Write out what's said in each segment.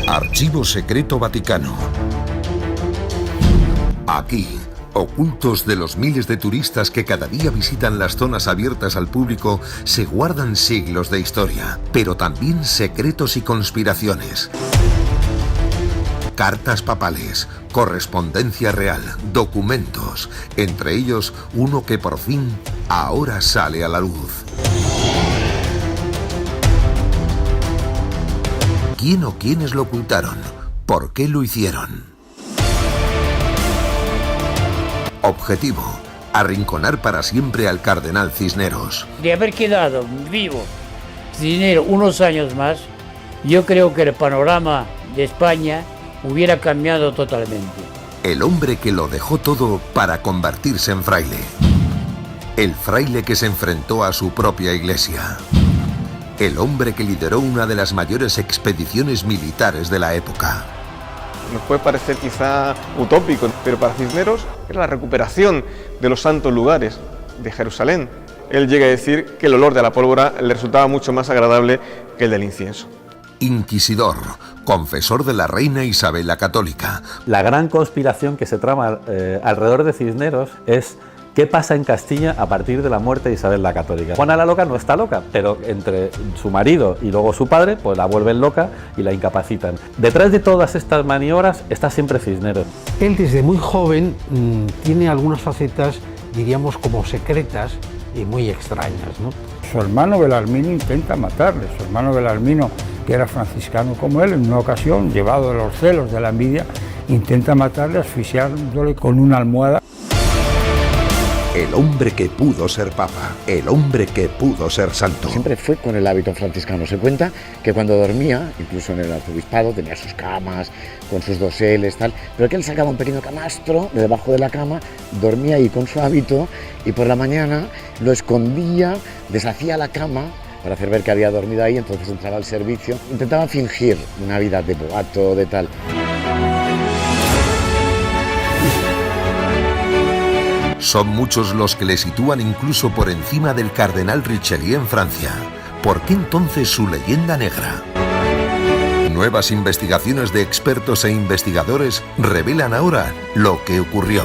Archivo Secreto Vaticano. Aquí, ocultos de los miles de turistas que cada día visitan las zonas abiertas al público, se guardan siglos de historia, pero también secretos y conspiraciones. Cartas papales, correspondencia real, documentos, entre ellos uno que por fin ahora sale a la luz. ¿Quién o quiénes lo ocultaron? ¿Por qué lo hicieron? Objetivo: arrinconar para siempre al cardenal Cisneros. De haber quedado vivo Cisneros unos años más, yo creo que el panorama de España hubiera cambiado totalmente. El hombre que lo dejó todo para convertirse en fraile. El fraile que se enfrentó a su propia iglesia. El hombre que lideró una de las mayores expediciones militares de la época. Nos puede parecer quizá utópico, pero para Cisneros era la recuperación de los santos lugares de Jerusalén. Él llega a decir que el olor de la pólvora le resultaba mucho más agradable que el del incienso. Inquisidor, confesor de la reina Isabel la Católica. La gran conspiración que se trama alrededor de Cisneros es qué pasa en Castilla a partir de la muerte de Isabel la Católica. Juana la Loca no está loca, pero entre su marido y luego su padre, pues la vuelven loca y la incapacitan. Detrás de todas estas maniobras está siempre Cisneros. Él desde muy joven tiene algunas facetas, diríamos, como secretas y muy extrañas, ¿no? Su hermano Belarmino intenta matarle. Su hermano Belarmino, que era franciscano como él, en una ocasión, llevado de los celos, de la envidia, intenta matarle asfixiándole con una almohada. El hombre que pudo ser papa, el hombre que pudo ser santo. Siempre fue con el hábito franciscano. Se cuenta que cuando dormía, incluso en el arzobispado, tenía sus camas, con sus doseles, tal, pero que él sacaba un pequeño camastro de debajo de la cama, dormía ahí con su hábito y por la mañana lo escondía, deshacía la cama para hacer ver que había dormido ahí, entonces entraba al servicio. Intentaba fingir una vida de boato, de tal. Son muchos los que le sitúan incluso por encima del cardenal Richelieu en Francia. ¿Por qué entonces su leyenda negra? Nuevas investigaciones de expertos e investigadores revelan ahora lo que ocurrió.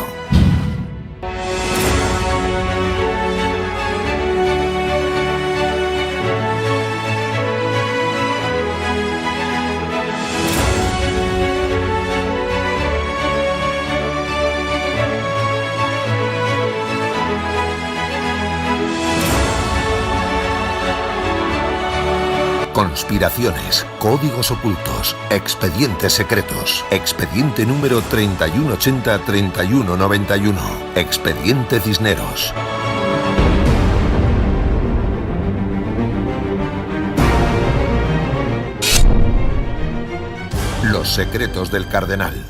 Conspiraciones, códigos ocultos, expedientes secretos. Expediente número 3180-3191. Expediente Cisneros. Los secretos del cardenal.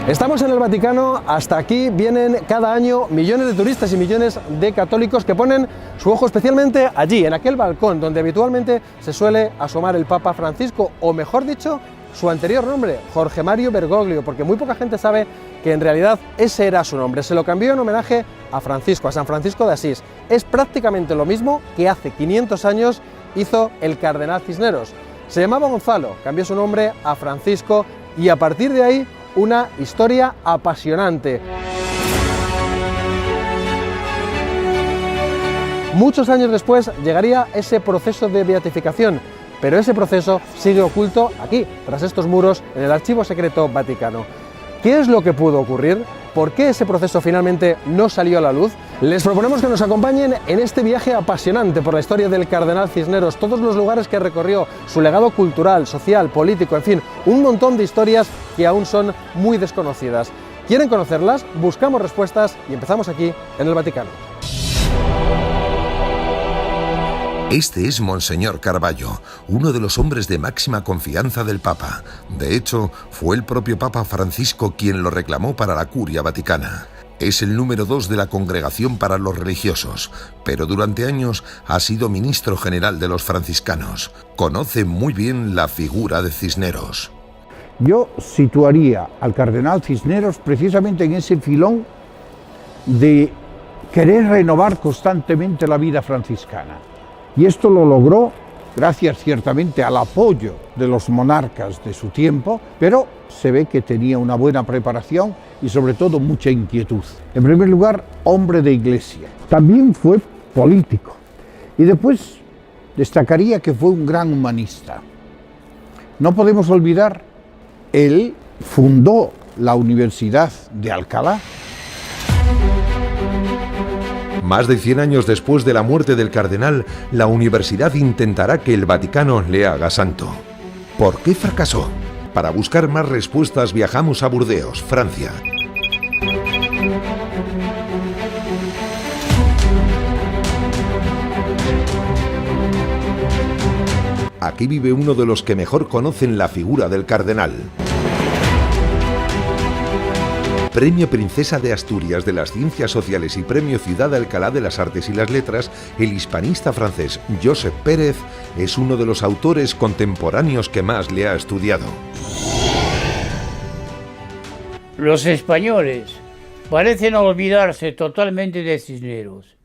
Estamos en el Vaticano, hasta aquí vienen cada año millones de turistas y millones de católicos que ponen su ojo especialmente allí, en aquel balcón donde habitualmente se suele asomar el Papa Francisco, o mejor dicho, su anterior nombre, Jorge Mario Bergoglio, porque muy poca gente sabe que en realidad ese era su nombre. Se lo cambió en homenaje a Francisco, a San Francisco de Asís. Es prácticamente lo mismo que hace 500 años hizo el cardenal Cisneros. Se llamaba Gonzalo, cambió su nombre a Francisco y a partir de ahí una historia apasionante. Muchos años después llegaría ese proceso de beatificación, pero ese proceso sigue oculto aquí, tras estos muros, en el Archivo Secreto Vaticano. ¿Qué es lo que pudo ocurrir? ¿Por qué ese proceso finalmente no salió a la luz? Les proponemos que nos acompañen en este viaje apasionante por la historia del cardenal Cisneros, todos los lugares que recorrió, su legado cultural, social, político, en fin, un montón de historias que aún son muy desconocidas. ¿Quieren conocerlas? Buscamos respuestas y empezamos aquí en el Vaticano. Este es Monseñor Carballo, uno de los hombres de máxima confianza del Papa. De hecho, fue el propio Papa Francisco quien lo reclamó para la Curia Vaticana. Es el número 2 de la Congregación para los Religiosos, pero durante años ha sido ministro general de los franciscanos. Conoce muy bien la figura de Cisneros. Yo situaría al cardenal Cisneros precisamente en ese filón de querer renovar constantemente la vida franciscana. Y esto lo logró gracias ciertamente al apoyo de los monarcas de su tiempo, pero se ve que tenía una buena preparación y sobre todo mucha inquietud. En primer lugar, hombre de iglesia. También fue político y después destacaría que fue un gran humanista. No podemos olvidar, él fundó la Universidad de Alcalá. Más de 100 años después de la muerte del cardenal, la universidad intentará que el Vaticano le haga santo. ¿Por qué fracasó? Para buscar más respuestas viajamos a Burdeos, Francia. Aquí vive uno de los que mejor conocen la figura del cardenal. Premio Princesa de Asturias de las Ciencias Sociales y Premio Ciudad de Alcalá de las Artes y las Letras, el hispanista francés Josep Pérez es uno de los autores contemporáneos que más le ha estudiado. Los españoles parecen olvidarse totalmente de Cisneros.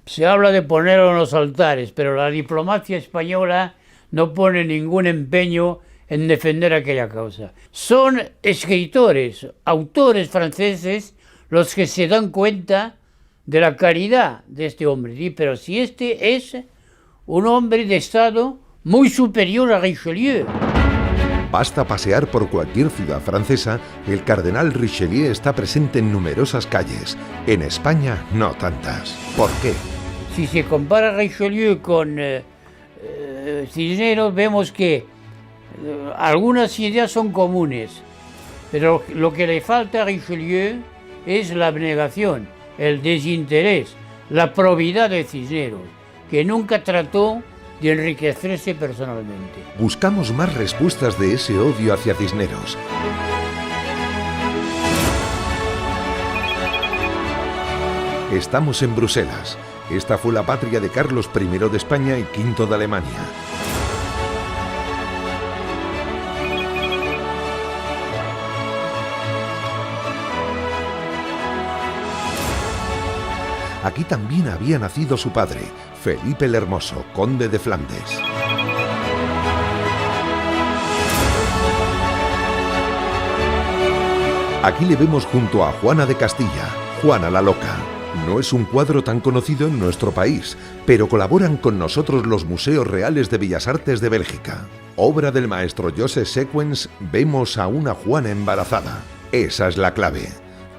Se habla de ponerlo en los altares, pero la diplomacia española no pone ningún empeño en defender aquella causa. Son escritores, autores franceses, los que se dan cuenta de la caridad de este hombre. ¿Sí? Pero si este es un hombre de Estado muy superior a Richelieu. Basta pasear por cualquier ciudad francesa, el cardenal Richelieu está presente en numerosas calles. En España, no tantas. ¿Por qué? Si se compara Richelieu con Cisneros, vemos que algunas ideas son comunes, pero lo que le falta a Richelieu es la abnegación, el desinterés, la probidad de Cisneros, que nunca trató de enriquecerse personalmente. Buscamos más respuestas de ese odio hacia Cisneros. Estamos en Bruselas. Esta fue la patria de Carlos I de España y V de Alemania. Aquí también había nacido su padre, Felipe el Hermoso, conde de Flandes. Aquí le vemos junto a Juana de Castilla, Juana la Loca. No es un cuadro tan conocido en nuestro país, pero colaboran con nosotros los Museos Reales de Bellas Artes de Bélgica. Obra del maestro Joseph Sequens, vemos a una Juana embarazada. Esa es la clave.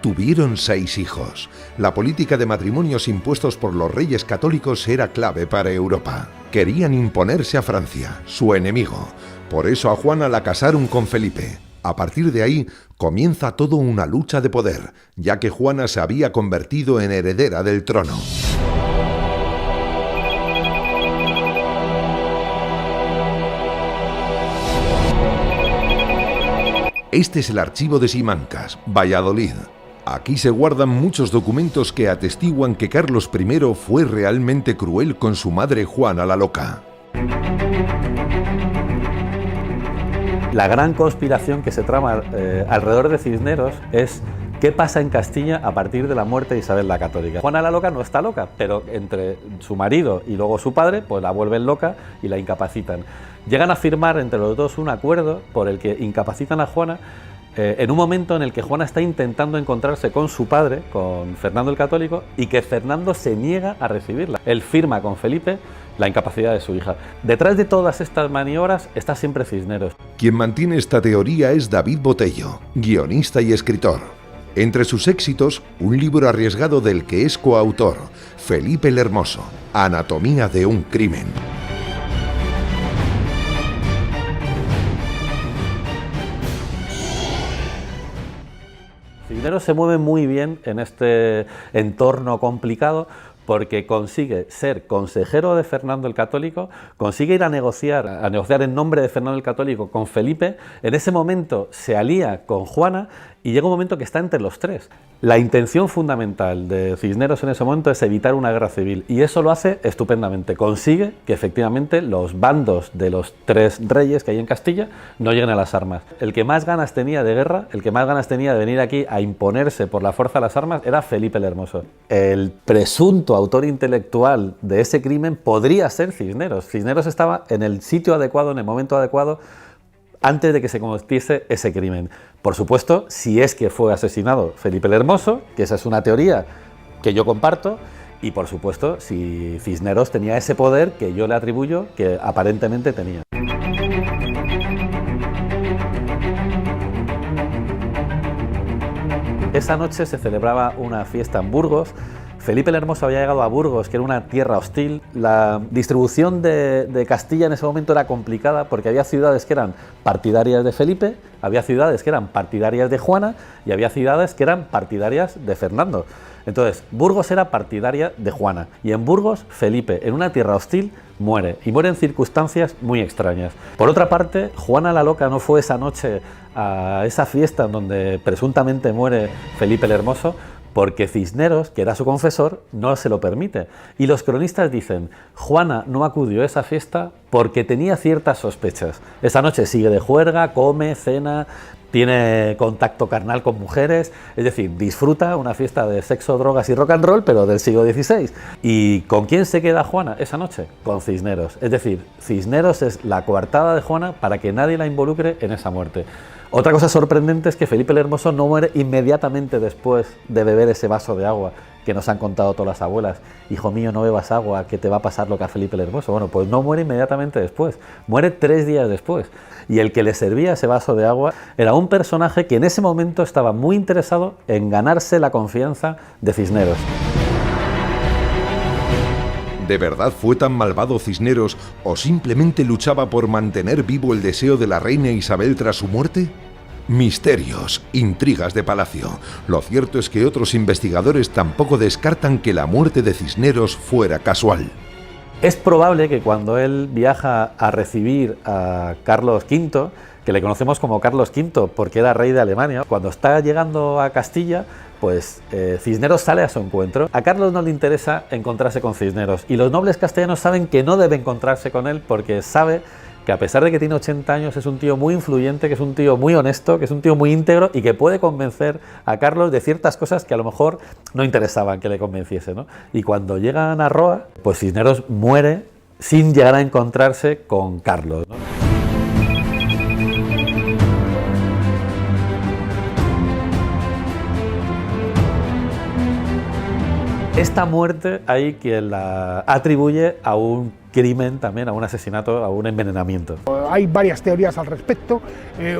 Tuvieron 6 hijos. La política de matrimonios impuestos por los reyes católicos era clave para Europa. Querían imponerse a Francia, su enemigo. Por eso a Juana la casaron con Felipe. A partir de ahí comienza todo una lucha de poder, ya que Juana se había convertido en heredera del trono. Este es el archivo de Simancas, Valladolid. Aquí se guardan muchos documentos que atestiguan que Carlos I fue realmente cruel con su madre Juana la Loca. La gran conspiración que se trama alrededor de Cisneros es qué pasa en Castilla a partir de la muerte de Isabel la Católica. Juana la Loca no está loca, pero entre su marido y luego su padre, pues la vuelven loca y la incapacitan. Llegan a firmar entre los dos un acuerdo por el que incapacitan a Juana en un momento en el que Juana está intentando encontrarse con su padre, con Fernando el Católico, y que Fernando se niega a recibirla. Él firma con Felipe la incapacidad de su hija. Detrás de todas estas maniobras está siempre Cisneros. Quien mantiene esta teoría es David Botello, guionista y escritor. Entre sus éxitos, un libro arriesgado del que es coautor, Felipe el Hermoso, Anatomía de un crimen. Cisneros se mueve muy bien en este entorno complicado porque consigue ser consejero de Fernando el Católico, consigue ir a negociar en nombre de Fernando el Católico con Felipe. En ese momento se alía con Juana y llega un momento que está entre los tres. La intención fundamental de Cisneros en ese momento es evitar una guerra civil, y eso lo hace estupendamente. Consigue que efectivamente los bandos de los tres reyes que hay en Castilla no lleguen a las armas. El que más ganas tenía de guerra, el que más ganas tenía de venir aquí a imponerse por la fuerza de las armas, era Felipe el Hermoso. El presunto autor intelectual de ese crimen podría ser Cisneros. Cisneros estaba en el sitio adecuado, en el momento adecuado, antes de que se cometiese ese crimen. Por supuesto, si es que fue asesinado Felipe el Hermoso, que esa es una teoría que yo comparto, y por supuesto, si Cisneros tenía ese poder que yo le atribuyo, que aparentemente tenía. Esa noche se celebraba una fiesta en Burgos. Felipe el Hermoso había llegado a Burgos, que era una tierra hostil. La distribución de Castilla en ese momento era complicada porque había ciudades que eran partidarias de Felipe, había ciudades que eran partidarias de Juana y había ciudades que eran partidarias de Fernando. Entonces, Burgos era partidaria de Juana y en Burgos, Felipe, en una tierra hostil, muere, y muere en circunstancias muy extrañas. Por otra parte, Juana la Loca no fue esa noche a esa fiesta en donde presuntamente muere Felipe el Hermoso, porque Cisneros, que era su confesor, no se lo permite. Y los cronistas dicen, Juana no acudió a esa fiesta porque tenía ciertas sospechas. Esa noche sigue de juerga, come, cena, tiene contacto carnal con mujeres, es decir, disfruta una fiesta de sexo, drogas y rock and roll, pero del siglo XVI. ¿Y con quién se queda Juana esa noche? Con Cisneros. Es decir, Cisneros es la coartada de Juana para que nadie la involucre en esa muerte. Otra cosa sorprendente es que Felipe el Hermoso no muere inmediatamente después de beber ese vaso de agua que nos han contado todas las abuelas. Hijo mío, no bebas agua, que te va a pasar lo que a Felipe el Hermoso. Bueno, pues no muere inmediatamente después, muere 3 días después. Y el que le servía ese vaso de agua era un personaje que en ese momento estaba muy interesado en ganarse la confianza de Cisneros. ¿De verdad fue tan malvado Cisneros o simplemente luchaba por mantener vivo el deseo de la reina Isabel tras su muerte? Misterios, intrigas de palacio. Lo cierto es que otros investigadores tampoco descartan que la muerte de Cisneros fuera casual. Es probable que cuando él viaja a recibir a Carlos V, que le conocemos como Carlos V porque era rey de Alemania, cuando está llegando a Castilla, pues Cisneros sale a su encuentro. A Carlos no le interesa encontrarse con Cisneros y los nobles castellanos saben que no debe encontrarse con él porque sabe que a pesar de que tiene 80 años es un tío muy influyente, que es un tío muy honesto, que es un tío muy íntegro y que puede convencer a Carlos de ciertas cosas que a lo mejor no interesaban que le convenciese, ¿no? Y cuando llegan a Roa, pues Cisneros muere sin llegar a encontrarse con Carlos, ¿no? Esta muerte hay quien la atribuye a un crimen también, a un asesinato, a un envenenamiento. Hay varias teorías al respecto,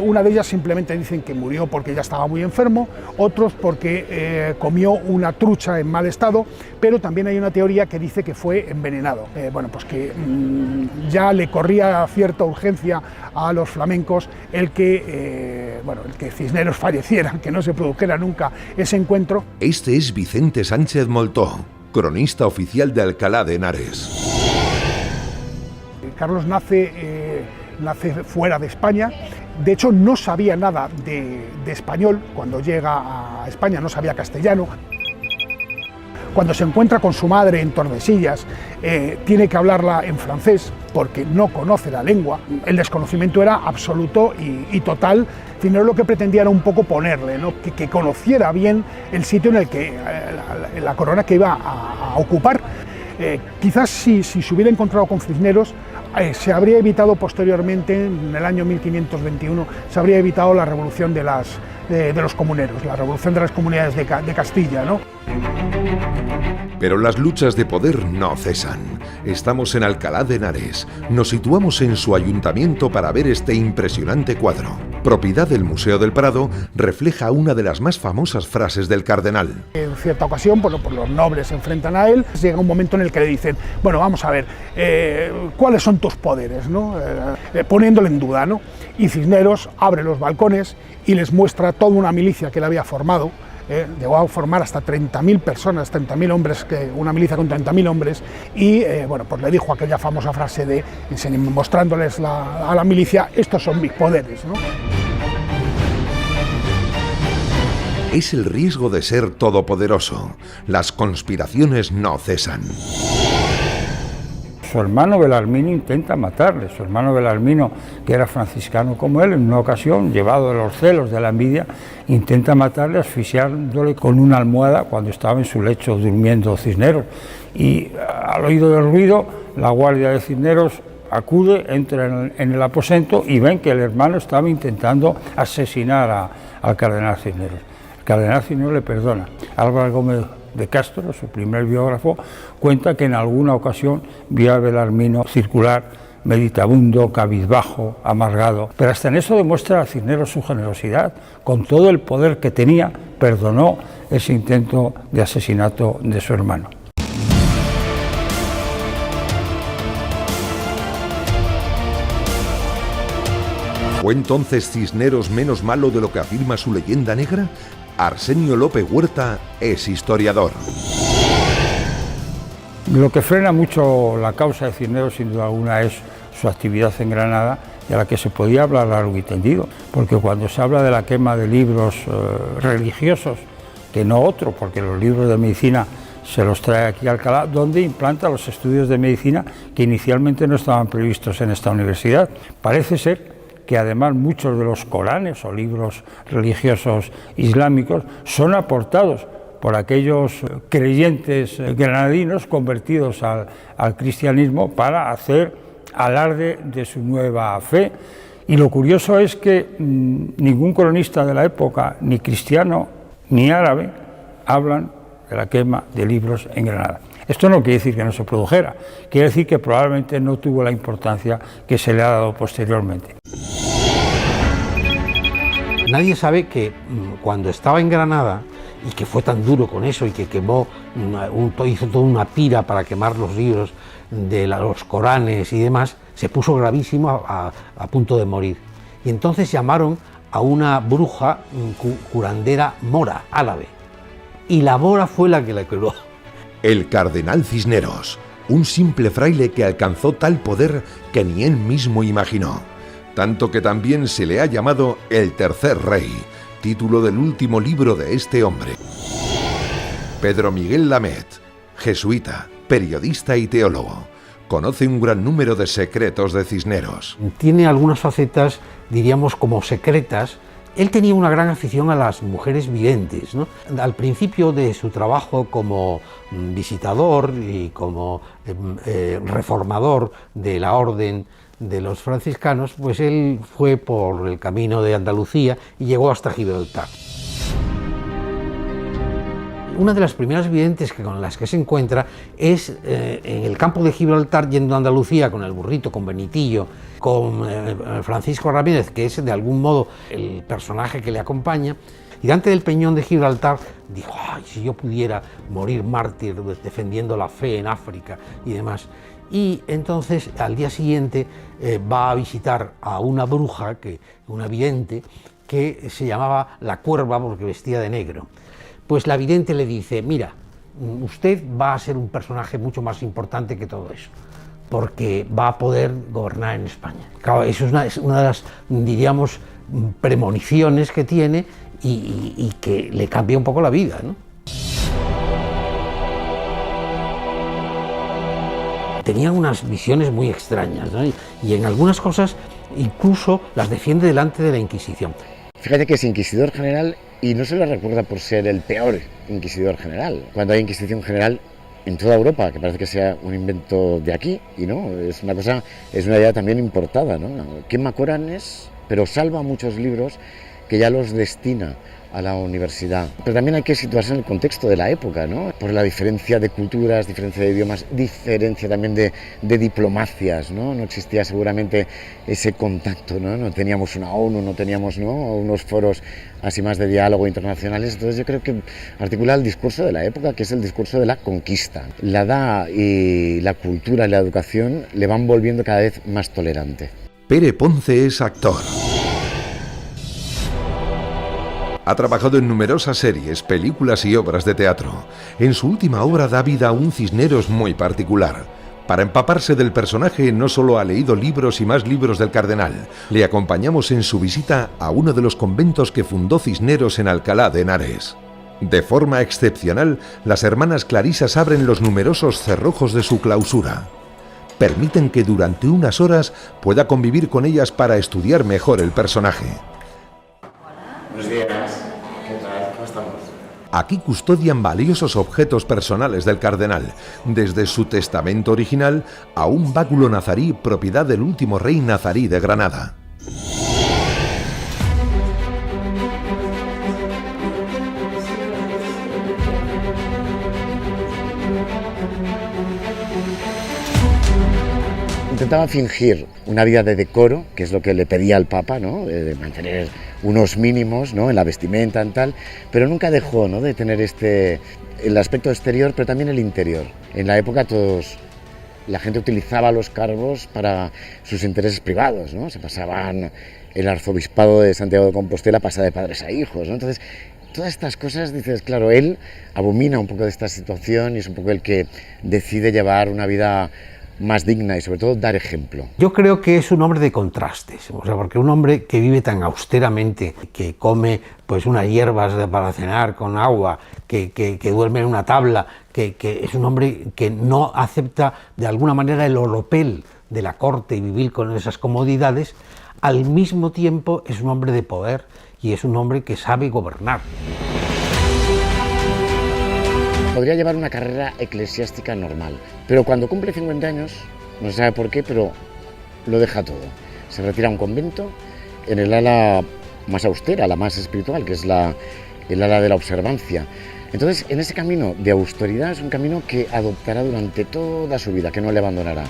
una de ellas simplemente dicen que murió porque ya estaba muy enfermo, otros porque comió una trucha en mal estado, pero también hay una teoría que dice que fue envenenado. Bueno, pues que ya le corría cierta urgencia a los flamencos el que Cisneros falleciera, que no se produjera nunca ese encuentro. Este es Vicente Sánchez Moltó, cronista oficial de Alcalá de Henares. Carlos nace fuera de España, de hecho no sabía nada de español cuando llega a España, no sabía castellano. Cuando se encuentra con su madre en Tordesillas, tiene que hablarla en francés porque no conoce la lengua. El desconocimiento era absoluto y total. Cisneros lo que pretendía era un poco ponerle, ¿no? que conociera bien el sitio en el que la corona que iba a ocupar. Quizás si se hubiera encontrado con Cisneros, se habría evitado posteriormente, en el año 1521, se habría evitado la revolución de los comuneros, la revolución de las comunidades de Castilla, ¿no? Pero las luchas de poder no cesan. Estamos en Alcalá de Henares. Nos situamos en su ayuntamiento para ver este impresionante cuadro. Propiedad del Museo del Prado, refleja una de las más famosas frases del cardenal. En cierta ocasión, por los nobles se enfrentan a él, llega un momento en el que le dicen, bueno, vamos a ver, ¿cuáles son tus poderes? ¿No? Poniéndole en duda, ¿no? Y Cisneros abre los balcones y les muestra toda una milicia que él había formado. Llegó a formar hasta 30.000 personas, 30.000 hombres, una milicia con 30.000 hombres, y pues le dijo aquella famosa frase mostrándoles a la milicia, estos son mis poderes, ¿no? Es el riesgo de ser todopoderoso. Las conspiraciones no cesan. Su hermano Belarmino intenta matarle. Su hermano Belarmino, que era franciscano como él, en una ocasión, llevado de los celos, de la envidia, intenta matarle asfixiándole con una almohada cuando estaba en su lecho durmiendo Cisneros. Y al oído del ruido, la guardia de Cisneros acude, entra en el aposento y ven que el hermano estaba intentando asesinar al cardenal Cisneros. El cardenal Cisneros le perdona. Álvaro Gómez de Castro, su primer biógrafo, cuenta que en alguna ocasión vio a Belarmino circular meditabundo, cabizbajo, amargado, pero hasta en eso demuestra a Cisneros su generosidad. Con todo el poder que tenía, perdonó ese intento de asesinato de su hermano. ¿Fue entonces Cisneros menos malo de lo que afirma su leyenda negra? Arsenio López Huerta es historiador. Lo que frena mucho la causa de Cisneros, sin duda alguna, es su actividad en Granada, de la que se podía hablar largo y tendido, porque cuando se habla de la quema de libros religiosos, que no otro, porque los libros de medicina se los trae aquí a Alcalá, donde implanta los estudios de medicina que inicialmente no estaban previstos en esta universidad. Parece ser que además muchos de los Coranes o libros religiosos islámicos son aportados por aquellos creyentes granadinos convertidos al cristianismo para hacer alarde de su nueva fe. Y lo curioso es que ningún cronista de la época, ni cristiano ni árabe, hablan de la quema de libros en Granada. Esto no quiere decir que no se produjera, quiere decir que probablemente no tuvo la importancia que se le ha dado posteriormente. Nadie sabe que cuando estaba en Granada, y que fue tan duro con eso, y que quemó, hizo toda una pira para quemar los libros de los Coranes y demás, se puso gravísimo a punto de morir. Y entonces llamaron a una bruja curandera mora, árabe, y la mora fue la que la curó. El cardenal Cisneros, un simple fraile que alcanzó tal poder que ni él mismo imaginó. Tanto que también se le ha llamado el Tercer Rey, título del último libro de este hombre. Pedro Miguel Lamet, jesuita, periodista y teólogo, conoce un gran número de secretos de Cisneros. Tiene algunas facetas, diríamos, como secretas. Él tenía una gran afición a las mujeres videntes, ¿no? Al principio de su trabajo como visitador y como reformador de la orden de los franciscanos, pues él fue por el camino de Andalucía y llegó hasta Gibraltar. Una de las primeras videntes con las que se encuentra es en el campo de Gibraltar, yendo a Andalucía con el burrito, con Benitillo, con Francisco Ramírez, que es de algún modo el personaje que le acompaña, y delante del peñón de Gibraltar dijo: ¡ay, si yo pudiera morir mártir defendiendo la fe en África y demás! Y entonces al día siguiente va a visitar a una bruja, una vidente, que se llamaba La Cuerva porque vestía de negro. Pues la vidente le dice: mira, usted va a ser un personaje mucho más importante que todo eso, porque va a poder gobernar en España. Claro, eso es una de las, diríamos, premoniciones que tiene y que le cambia un poco la vida, ¿no? Tenía unas visiones muy extrañas, ¿no? Y en algunas cosas incluso las defiende delante de la Inquisición. Fíjate que es inquisidor general y no se le recuerda por ser el peor inquisidor general. Cuando hay Inquisición general en toda Europa, que parece que sea un invento de aquí, y no, es una idea también importada, ¿no? Quema Coranes, pero salva muchos libros que ya los destina a la universidad. Pero también hay que situarse en el contexto de la época, ¿no? Por la diferencia de culturas, diferencia de idiomas, diferencia también de diplomacias, ¿no? No existía seguramente ese contacto, ¿no? No teníamos una ONU, no teníamos, ¿no?, unos foros así más de diálogo internacionales. Entonces yo creo que articula el discurso de la época, que es el discurso de la conquista. La edad y la cultura y la educación le van volviendo cada vez más tolerante. Pere Ponce es actor. Ha trabajado en numerosas series, películas y obras de teatro. En su última obra da vida a un Cisneros muy particular. Para empaparse del personaje no solo ha leído libros y más libros del cardenal, le acompañamos en su visita a uno de los conventos que fundó Cisneros en Alcalá de Henares. De forma excepcional, las hermanas clarisas abren los numerosos cerrojos de su clausura. Permiten que durante unas horas pueda convivir con ellas para estudiar mejor el personaje. Buenos días. ¿Qué tal? ¿Cómo estamos? Aquí custodian valiosos objetos personales del cardenal, desde su testamento original a un báculo nazarí propiedad del último rey nazarí de Granada. Intentaba fingir una vida de decoro, que es lo que le pedía al Papa, ¿no? De mantener unos mínimos, ¿no? En la vestimenta y tal, pero nunca dejó, ¿no? De tener el aspecto exterior, pero también el interior. En la época la gente utilizaba los cargos para sus intereses privados, ¿no? Se pasaban el arzobispado de Santiago de Compostela, pasa de padres a hijos, ¿no? Entonces, todas estas cosas, dices, claro, él abomina un poco de esta situación y es un poco el que decide llevar una vida más digna y sobre todo dar ejemplo. Yo creo que es un hombre de contrastes, o sea, porque un hombre que vive tan austeramente, que come pues unas hierbas para cenar con agua, que duerme en una tabla, que es un hombre que no acepta de alguna manera el oropel de la corte y vivir con esas comodidades, al mismo tiempo es un hombre de poder y es un hombre que sabe gobernar. Podría llevar una carrera eclesiástica normal, pero cuando cumple 50 años, no se sabe por qué, pero lo deja todo. Se retira a un convento en el ala más austera, la más espiritual, que es el ala de la observancia. Entonces, en ese camino de austeridad es un camino que adoptará durante toda su vida, que no le abandonará.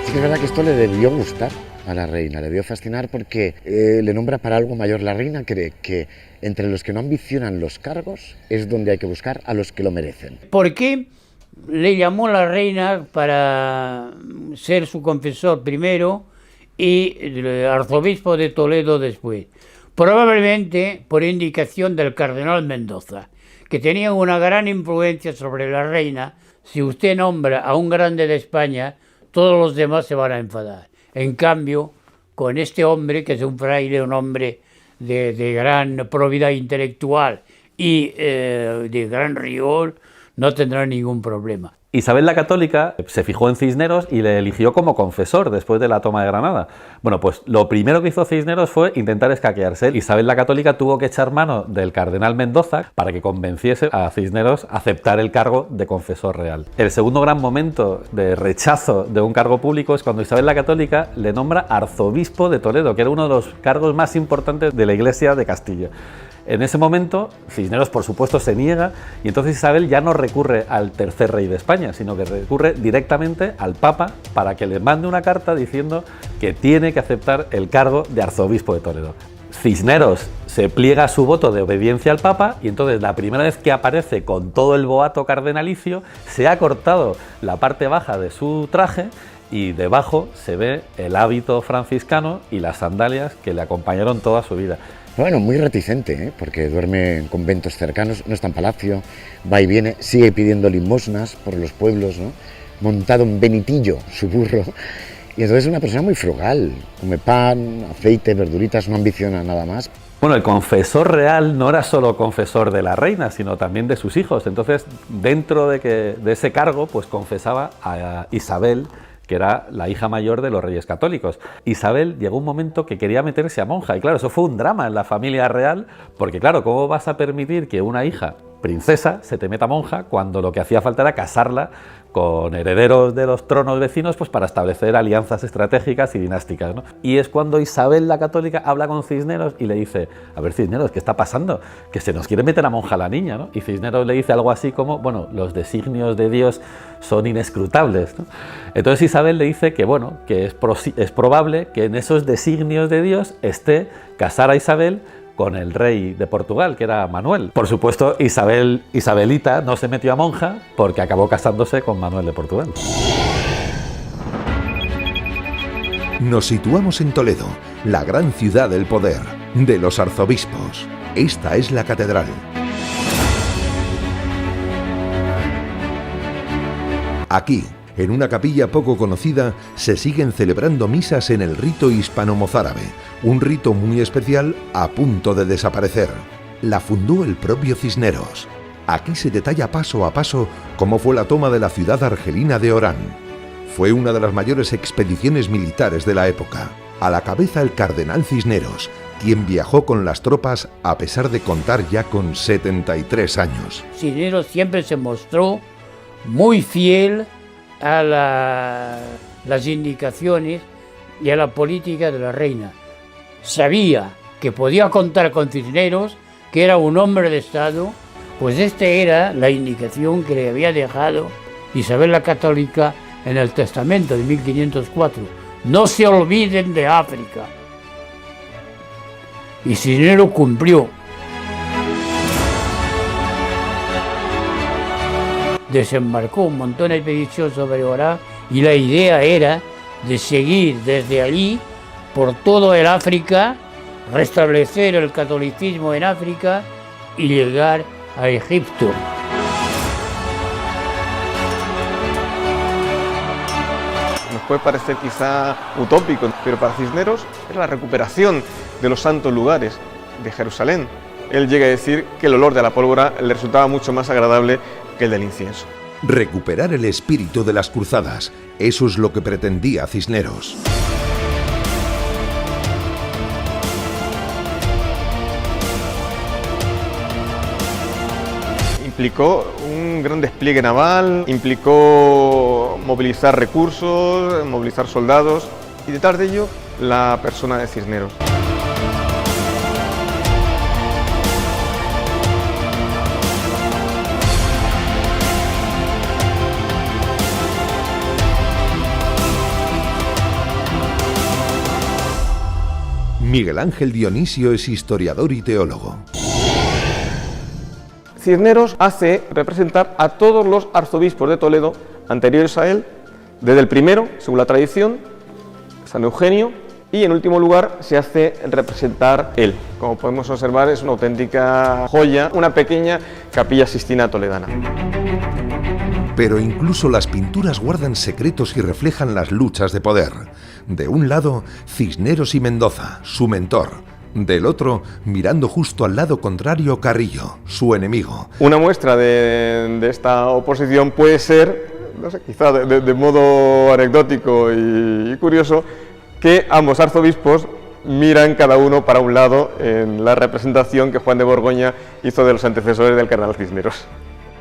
Sí que es verdad que esto le debió gustar a la reina, le debió fascinar porque le nombra para algo mayor. La reina cree que entre los que no ambicionan los cargos es donde hay que buscar a los que lo merecen. ¿Por qué le llamó la reina para ser su confesor primero y el arzobispo de Toledo después? Probablemente por indicación del cardenal Mendoza, que tenía una gran influencia sobre la reina. Si usted nombra a un grande de España, todos los demás se van a enfadar. En cambio, con este hombre, que es un fraile, un hombre de gran probidad intelectual y de gran rigor, no tendrá ningún problema. Isabel la Católica se fijó en Cisneros y le eligió como confesor después de la toma de Granada. Bueno, pues lo primero que hizo Cisneros fue intentar escaquearse. Isabel la Católica tuvo que echar mano del cardenal Mendoza para que convenciese a Cisneros a aceptar el cargo de confesor real. El segundo gran momento de rechazo de un cargo público es cuando Isabel la Católica le nombra arzobispo de Toledo, que era uno de los cargos más importantes de la Iglesia de Castilla. En ese momento, Cisneros, por supuesto, se niega y entonces Isabel ya no recurre al tercer rey de España, sino que recurre directamente al Papa para que le mande una carta diciendo que tiene que aceptar el cargo de arzobispo de Toledo. Cisneros se pliega a su voto de obediencia al Papa y entonces la primera vez que aparece con todo el boato cardenalicio se ha cortado la parte baja de su traje y debajo se ve el hábito franciscano y las sandalias que le acompañaron toda su vida. Bueno, muy reticente, porque duerme en conventos cercanos, no está en palacio, va y viene, sigue pidiendo limosnas por los pueblos, ¿no? Montado en Benitillo, su burro, y entonces es una persona muy frugal, come pan, aceite, verduritas, no ambiciona nada más. Bueno, el confesor real no era solo confesor de la reina, sino también de sus hijos, entonces dentro de ese cargo, pues confesaba a Isabel, que era la hija mayor de los reyes católicos. Isabel llegó un momento que quería meterse a monja, y claro, eso fue un drama en la familia real, porque claro, ¿cómo vas a permitir que una hija princesa se te meta monja cuando lo que hacía falta era casarla con herederos de los tronos vecinos, pues para establecer alianzas estratégicas y dinásticas, ¿no? Y es cuando Isabel la Católica habla con Cisneros y le dice: a ver, Cisneros, ¿qué está pasando? Que se nos quiere meter a monja la niña, ¿no? Y Cisneros le dice algo así como: bueno, los designios de Dios son inescrutables, ¿no? Entonces Isabel le dice que, bueno, que es probable que en esos designios de Dios esté casar a Isabel con el rey de Portugal, que era Manuel. Por supuesto, Isabelita no se metió a monja porque acabó casándose con Manuel de Portugal. Nos situamos en Toledo, la gran ciudad del poder, de los arzobispos. Esta es la catedral. Aquí, en una capilla poco conocida, se siguen celebrando misas en el rito hispano-mozárabe, un rito muy especial a punto de desaparecer. La fundó el propio Cisneros. Aquí se detalla paso a paso cómo fue la toma de la ciudad argelina de Orán. Fue una de las mayores expediciones militares de la época. A la cabeza el cardenal Cisneros, quien viajó con las tropas a pesar de contar ya con 73 años. Cisneros siempre se mostró muy fiel a las indicaciones y a la política de la reina. Sabía que podía contar con Cisneros, que era un hombre de Estado, pues esta era la indicación que le había dejado Isabel la Católica en el testamento de 1504. No se olviden de África. Y Cisneros cumplió. Desembarcó un montón de expedición sobre Orán y la idea era de seguir desde allí por todo el África, restablecer el catolicismo en África y llegar a Egipto. Nos puede parecer quizá utópico, pero para Cisneros era la recuperación de los santos lugares de Jerusalén. Él llega a decir que el olor de la pólvora le resultaba mucho más agradable que el del incienso. Recuperar el espíritu de las cruzadas, eso es lo que pretendía Cisneros. Implicó un gran despliegue naval, implicó movilizar recursos, movilizar soldados y detrás de ello la persona de Cisneros. Miguel Ángel Dionisio es historiador y teólogo. Cisneros hace representar a todos los arzobispos de Toledo anteriores a él, desde el primero, según la tradición, San Eugenio, y en último lugar se hace representar él. Como podemos observar, es una auténtica joya, una pequeña capilla sistina toledana. Pero incluso las pinturas guardan secretos y reflejan las luchas de poder. De un lado, Cisneros y Mendoza, su mentor. Del otro, mirando justo al lado contrario, Carrillo, su enemigo. Una muestra de esta oposición puede ser, no sé, quizá de modo anecdótico y curioso, que ambos arzobispos miran cada uno para un lado en la representación que Juan de Borgoña hizo de los antecesores del cardenal Cisneros.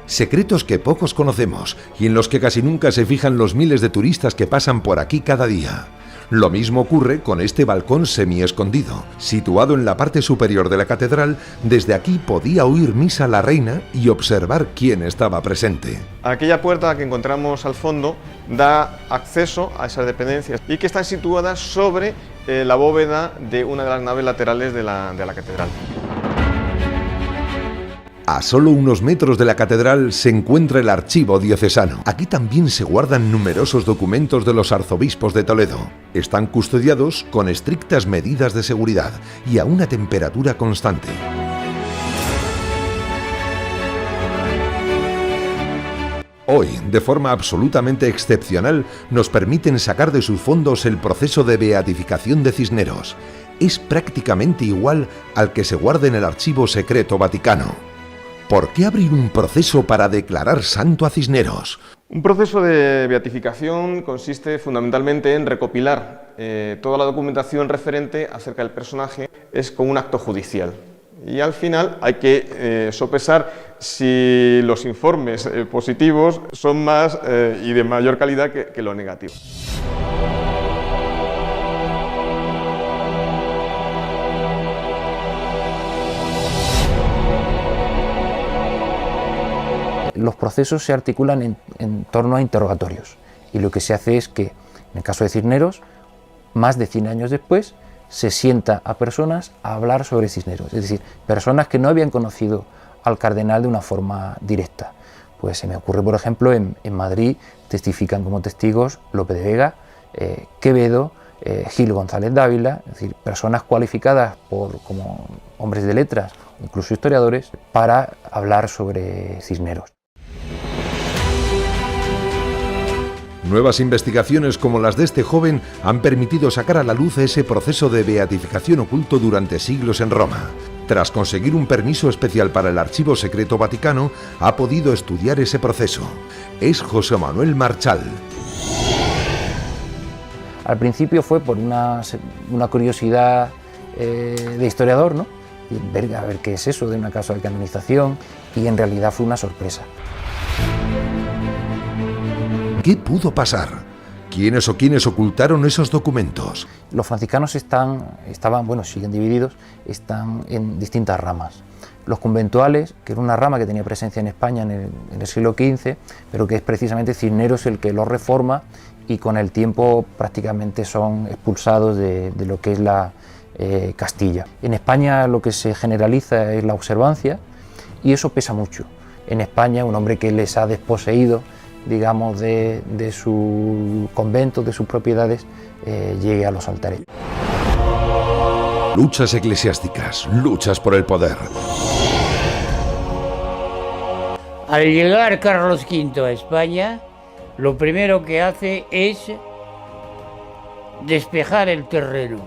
Secretos que pocos conocemos y en los que casi nunca se fijan los miles de turistas que pasan por aquí cada día. Lo mismo ocurre con este balcón semi-escondido. Situado en la parte superior de la catedral, desde aquí podía oír misa la reina y observar quién estaba presente. Aquella puerta que encontramos al fondo da acceso a esas dependencias y que están situadas sobre la bóveda de una de las naves laterales de la catedral. A solo unos metros de la catedral se encuentra el archivo diocesano. Aquí también se guardan numerosos documentos de los arzobispos de Toledo. Están custodiados con estrictas medidas de seguridad y a una temperatura constante. Hoy, de forma absolutamente excepcional, nos permiten sacar de sus fondos el proceso de beatificación de Cisneros. Es prácticamente igual al que se guarda en el Archivo Secreto Vaticano. ¿Por qué abrir un proceso para declarar santo a Cisneros? Un proceso de beatificación consiste fundamentalmente en recopilar toda la documentación referente acerca del personaje. Es como un acto judicial. Y al final hay que sopesar si los informes positivos son más y de mayor calidad que los negativos. Los procesos se articulan en torno a interrogatorios y lo que se hace es que, en el caso de Cisneros, más de 100 años después, se sienta a personas a hablar sobre Cisneros, es decir, personas que no habían conocido al cardenal de una forma directa. Pues se me ocurre, por ejemplo, en Madrid testifican como testigos Lope de Vega, Quevedo, Gil González Dávila, es decir, personas cualificadas como hombres de letras, incluso historiadores, para hablar sobre Cisneros. Nuevas investigaciones como las de este joven han permitido sacar a la luz ese proceso de beatificación oculto durante siglos en Roma. Tras conseguir un permiso especial para el Archivo Secreto Vaticano, ha podido estudiar ese proceso. Es José Manuel Marchal. Al principio fue por una curiosidad de historiador, ¿no? A ver qué es eso de una causa de canonización, y en realidad fue una sorpresa. ¿Qué pudo pasar? ¿Quiénes o quiénes ocultaron esos documentos? Los franciscanos siguen divididos, están en distintas ramas. Los conventuales, que era una rama que tenía presencia en España en el siglo XV, pero que es precisamente Cisneros el que los reforma, y con el tiempo prácticamente son expulsados de lo que es la Castilla. En España lo que se generaliza es la observancia, y eso pesa mucho. En España, un hombre que les ha desposeído, digamos, de su convento, de sus propiedades, llegue a los altares. Luchas eclesiásticas, luchas por el poder. Al llegar Carlos V a España, lo primero que hace es despejar el terreno,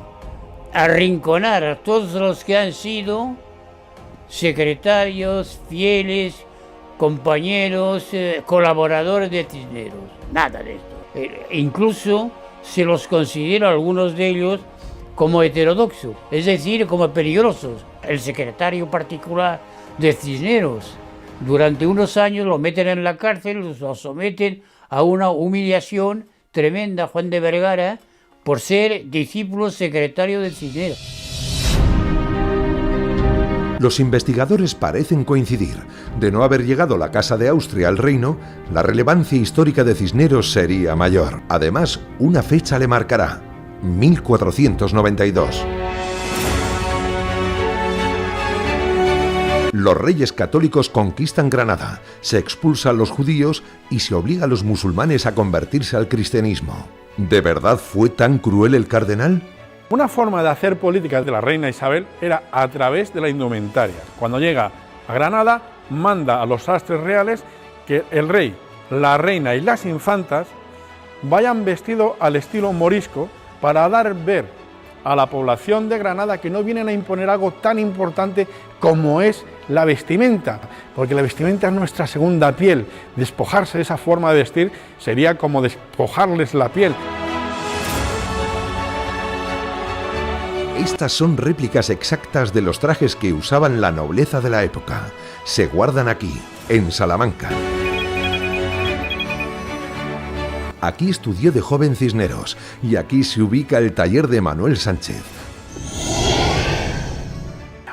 arrinconar a todos los que han sido secretarios, fieles, compañeros, colaboradores de Cisneros. Nada de esto. Incluso se los considera algunos de ellos como heterodoxos, es decir, como peligrosos. El secretario particular de Cisneros, durante unos años lo meten en la cárcel, lo someten a una humillación tremenda, Juan de Vergara, por ser discípulo secretario de Cisneros. Los investigadores parecen coincidir. De no haber llegado la Casa de Austria al reino, la relevancia histórica de Cisneros sería mayor. Además, una fecha le marcará: 1492. Los reyes católicos conquistan Granada, se expulsa a los judíos y se obliga a los musulmanes a convertirse al cristianismo. ¿De verdad fue tan cruel el cardenal? Una forma de hacer política de la reina Isabel era a través de la indumentaria. Cuando llega a Granada, manda a los sastres reales que el rey, la reina y las infantas vayan vestidos al estilo morisco, para dar ver a la población de Granada que no vienen a imponer algo tan importante como es la vestimenta, porque la vestimenta es nuestra segunda piel. Despojarse de esa forma de vestir sería como despojarles la piel. Estas son réplicas exactas de los trajes que usaban la nobleza de la época. Se guardan aquí, en Salamanca. Aquí estudió de joven Cisneros y aquí se ubica el taller de Manuel Sánchez.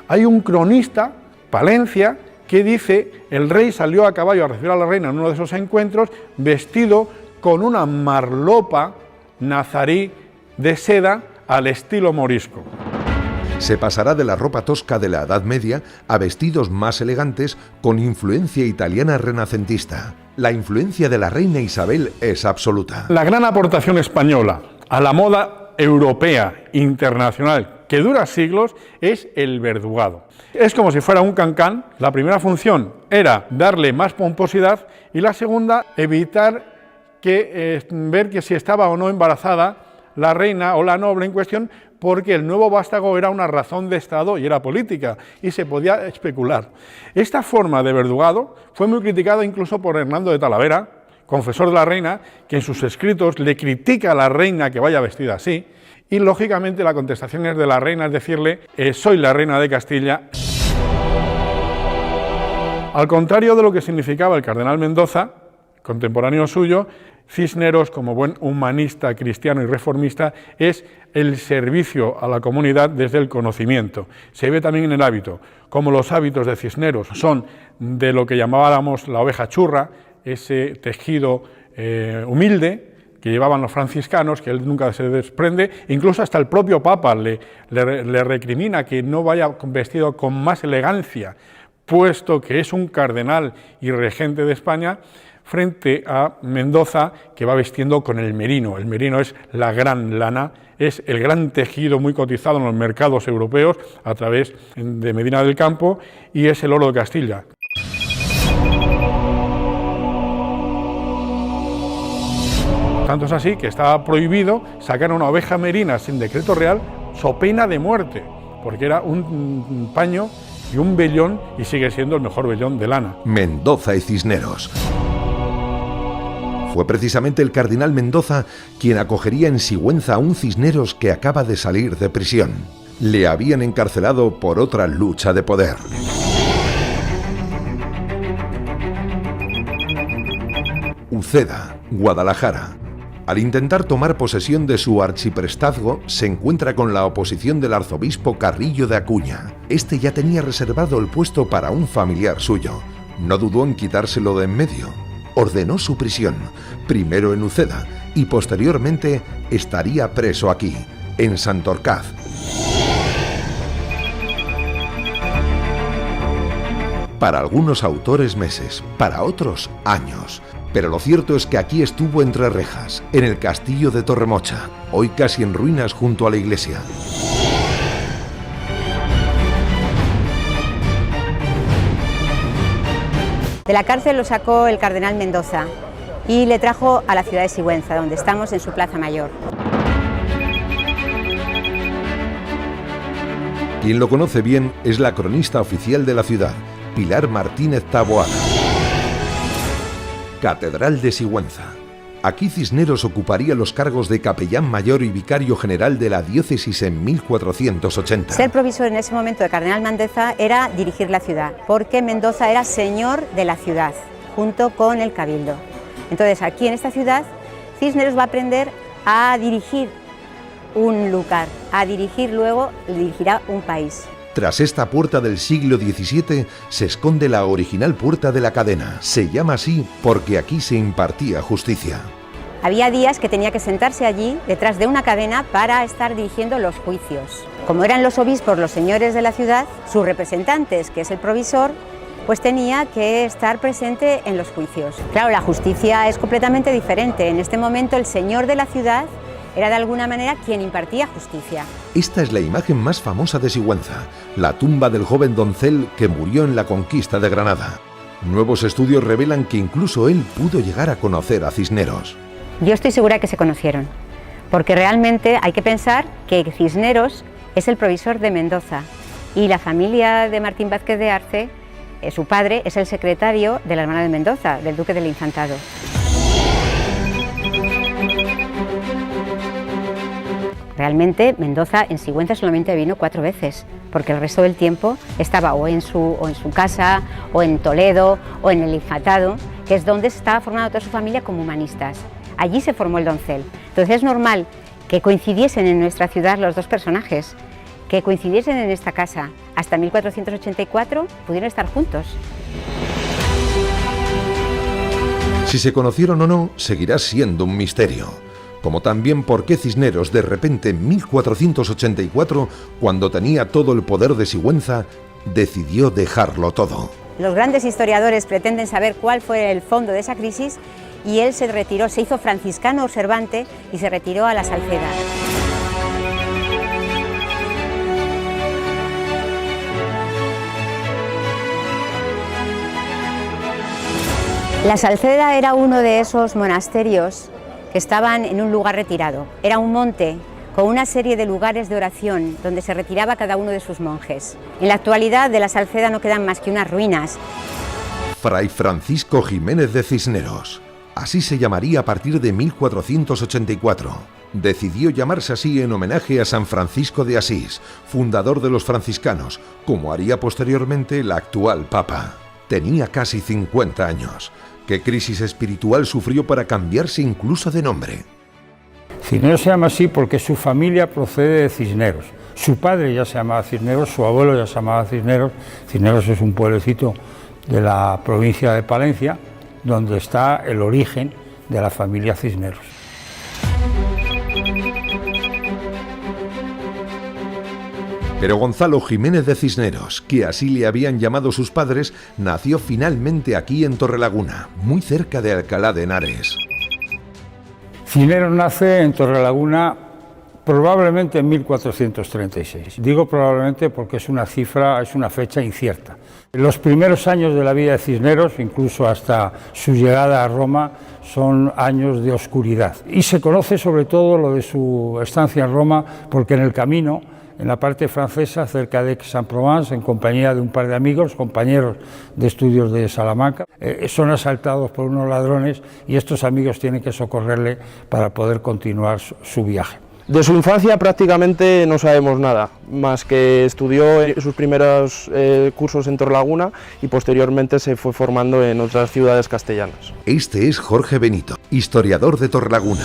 Hay un cronista, Palencia, que dice: el rey salió a caballo a recibir a la reina en uno de esos encuentros vestido con una marlopa nazarí de seda al estilo morisco. Se pasará de la ropa tosca de la Edad Media a vestidos más elegantes con influencia italiana renacentista. La influencia de la reina Isabel es absoluta. La gran aportación española a la moda europea, internacional, que dura siglos, es el verdugado. Es como si fuera un cancán. La primera función era darle más pomposidad y la segunda, evitar ver que si estaba o no embarazada la reina o la noble en cuestión, porque el nuevo vástago era una razón de Estado y era política, y se podía especular. Esta forma de verdugado fue muy criticada incluso por Hernando de Talavera, confesor de la reina, que en sus escritos le critica a la reina que vaya vestida así, y lógicamente la contestación es de la reina, es decirle: soy la reina de Castilla. Al contrario de lo que significaba el cardenal Mendoza, contemporáneo suyo, Cisneros, como buen humanista, cristiano y reformista, es el servicio a la comunidad desde el conocimiento. Se ve también en el hábito, como los hábitos de Cisneros son de lo que llamábamos la oveja churra, ese tejido humilde que llevaban los franciscanos, que él nunca se desprende. Incluso hasta el propio Papa le recrimina que no vaya vestido con más elegancia, puesto que es un cardenal y regente de España, frente a Mendoza, que va vestiendo con el merino. El merino es la gran lana, es el gran tejido muy cotizado en los mercados europeos a través de Medina del Campo, y es el oro de Castilla. Tanto es así que estaba prohibido sacar una oveja merina sin decreto real, so pena de muerte, porque era un paño y un vellón, y sigue siendo el mejor vellón de lana. Mendoza y Cisneros. Fue precisamente el cardenal Mendoza quien acogería en Sigüenza a un Cisneros que acaba de salir de prisión. Le habían encarcelado por otra lucha de poder. Uceda, Guadalajara. Al intentar tomar posesión de su arciprestazgo, se encuentra con la oposición del arzobispo Carrillo de Acuña. Este ya tenía reservado el puesto para un familiar suyo. No dudó en quitárselo de en medio. Ordenó su prisión, primero en Uceda, y posteriormente estaría preso aquí, en Santorcaz. Para algunos autores meses, para otros años. Pero lo cierto es que aquí estuvo entre rejas, en el castillo de Torremocha, hoy casi en ruinas junto a la iglesia. De la cárcel lo sacó el cardenal Mendoza y le trajo a la ciudad de Sigüenza, donde estamos en su plaza mayor. Quien lo conoce bien es la cronista oficial de la ciudad, Pilar Martínez Taboada. Catedral de Sigüenza. Aquí Cisneros ocuparía los cargos de capellán mayor y vicario general de la diócesis en 1480. Ser provisor en ese momento de cardenal Mendoza era dirigir la ciudad, porque Mendoza era señor de la ciudad, junto con el cabildo. Entonces aquí en esta ciudad Cisneros va a aprender a dirigir un lugar, a dirigir luego, dirigirá un país. Tras esta puerta del siglo XVII se esconde la original puerta de la cadena. Se llama así porque aquí se impartía justicia. Había días que tenía que sentarse allí, detrás de una cadena, para estar dirigiendo los juicios. Como eran los obispos los señores de la ciudad, sus representantes, que es el provisor, pues tenía que estar presente en los juicios. Claro, la justicia es completamente diferente. En este momento el señor de la ciudad era de alguna manera quien impartía justicia. Esta es la imagen más famosa de Sigüenza, la tumba del joven doncel que murió en la conquista de Granada. Nuevos estudios revelan que incluso él pudo llegar a conocer a Cisneros. Yo estoy segura que se conocieron, porque realmente hay que pensar que Cisneros es el provisor de Mendoza y la familia de Martín Vázquez de Arce, su padre, es el secretario de la hermana de Mendoza, del duque del Infantado. Realmente Mendoza en Sigüenza solamente vino 4 veces, porque el resto del tiempo estaba o en su casa, o en Toledo, o en el Infantado, que es donde se estaba formando toda su familia como humanistas. Allí se formó el doncel. Entonces es normal que coincidiesen en nuestra ciudad los dos personajes, que coincidiesen en esta casa. Hasta 1484 pudieron estar juntos. Si se conocieron o no, seguirá siendo un misterio. Como también por qué Cisneros de repente en 1484, cuando tenía todo el poder de Sigüenza, decidió dejarlo todo. Los grandes historiadores pretenden saber cuál fue el fondo de esa crisis y él se retiró, se hizo franciscano observante y se retiró a la Salceda. La Salceda era uno de esos monasterios que estaban en un lugar retirado. Era un monte con una serie de lugares de oración donde se retiraba cada uno de sus monjes. En la actualidad de la Salceda no quedan más que unas ruinas. Fray Francisco Jiménez de Cisneros. Así se llamaría a partir de 1484. Decidió llamarse así en homenaje a San Francisco de Asís, fundador de los franciscanos, como haría posteriormente el actual Papa. Tenía casi 50 años. ¿Qué crisis espiritual sufrió para cambiarse incluso de nombre? Cisneros se llama así porque su familia procede de Cisneros. Su padre ya se llamaba Cisneros, su abuelo ya se llamaba Cisneros. Cisneros es un pueblecito de la provincia de Palencia, donde está el origen de la familia Cisneros. Pero Gonzalo Jiménez de Cisneros, que así le habían llamado sus padres, nació finalmente aquí en Torrelaguna, muy cerca de Alcalá de Henares. Cisneros nace en Torrelaguna probablemente en 1436. Digo probablemente porque es una fecha incierta. Los primeros años de la vida de Cisneros, incluso hasta su llegada a Roma, son años de oscuridad. Y se conoce sobre todo lo de su estancia en Roma porque en el camino, en la parte francesa, cerca de Aix-en-Provence, en compañía de un par de amigos, compañeros de estudios de Salamanca, son asaltados por unos ladrones y estos amigos tienen que socorrerle para poder continuar su viaje. De su infancia prácticamente no sabemos nada, más que estudió sus primeros cursos en Torrelaguna y posteriormente se fue formando en otras ciudades castellanas. Este es Jorge Benito, historiador de Torrelaguna.